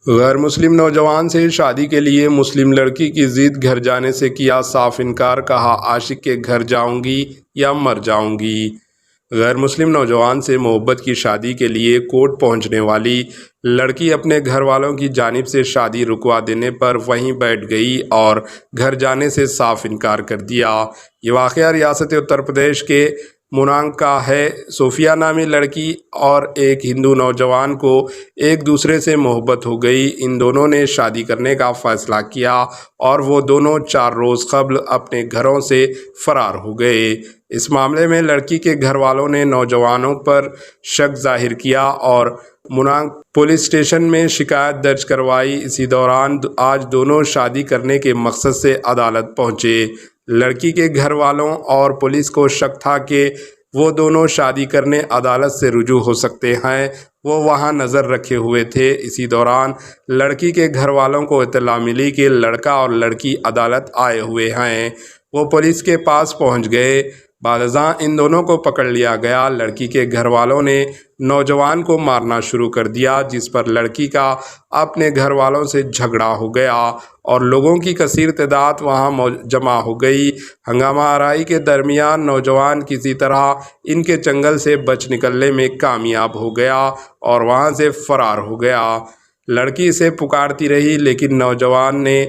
غیر مسلم نوجوان سے شادی کے لیے مسلم لڑکی کی ضد، گھر جانے سے کیا صاف انکار، کہا عاشق کے گھر جاؤں گی یا مر جاؤں گی۔ غیر مسلم نوجوان سے محبت کی شادی کے لیے کورٹ پہنچنے والی لڑکی اپنے گھر والوں کی جانب سے شادی رکوا دینے پر وہیں بیٹھ گئی اور گھر جانے سے صاف انکار کر دیا۔ یہ واقعہ ریاست اتر پردیش کے موناگ کا ہے۔ صوفیہ نامی لڑکی اور ایک ہندو نوجوان کو ایک دوسرے سے محبت ہو گئی۔ ان دونوں نے شادی کرنے کا فیصلہ کیا اور وہ دونوں 4 روز قبل اپنے گھروں سے فرار ہو گئے۔ اس معاملے میں لڑکی کے گھر والوں نے نوجوانوں پر شک ظاہر کیا اور موناگ پولیس اسٹیشن میں شکایت درج کروائی۔ اسی دوران آج دونوں شادی کرنے کے مقصد سے عدالت پہنچے۔ لڑکی کے گھر والوں اور پولیس کو شک تھا کہ وہ دونوں شادی کرنے عدالت سے رجوع ہو سکتے ہیں۔ وہ وہاں نظر رکھے ہوئے تھے۔ اسی دوران لڑکی کے گھر والوں کو اطلاع ملی کہ لڑکا اور لڑکی عدالت آئے ہوئے ہیں۔ وہ پولیس کے پاس پہنچ گئے۔ بعد ازاں ان دونوں کو پکڑ لیا گیا۔ لڑکی کے گھر والوں نے نوجوان کو مارنا شروع کر دیا، جس پر لڑکی کا اپنے گھر والوں سے جھگڑا ہو گیا اور لوگوں کی کثیر تعداد وہاں جمع ہو گئی۔ ہنگامہ آرائی کے درمیان نوجوان کسی طرح ان کے چنگل سے بچ نکلنے میں کامیاب ہو گیا اور وہاں سے فرار ہو گیا۔ لڑکی اسے پکارتی رہی لیکن نوجوان نے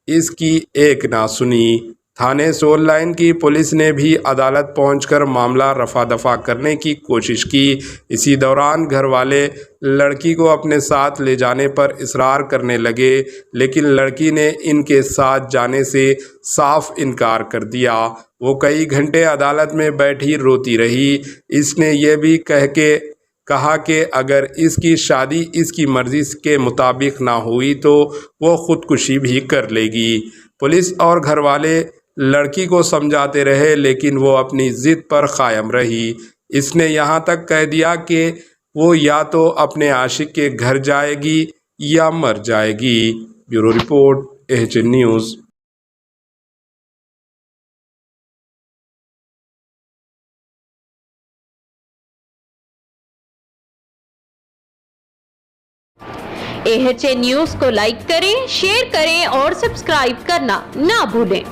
اس کی ایک نہ سنی۔ تھانے سول لائن کی پولیس نے بھی عدالت پہنچ کر معاملہ رفع دفع کرنے کی کوشش کی۔ اسی دوران گھر والے لڑکی کو اپنے ساتھ لے جانے پر اصرار کرنے لگے لیکن لڑکی نے ان کے ساتھ جانے سے صاف انکار کر دیا۔ وہ کئی گھنٹے عدالت میں بیٹھی روتی رہی۔ اس نے یہ بھی کہا کہ اگر اس کی شادی اس کی مرضی کے مطابق نہ ہوئی تو وہ خودکشی بھی کر لے گی۔ پولیس اور گھر والے لڑکی کو سمجھاتے رہے لیکن وہ اپنی ضد پر قائم رہی۔ اس نے یہاں تک کہہ دیا کہ وہ یا تو اپنے عاشق کے گھر جائے گی یا مر جائے گی۔ Bureau report, AHN news. AHN news کو لائک کریں، شیئر کریں اور سبسکرائب کرنا نہ بھولیں۔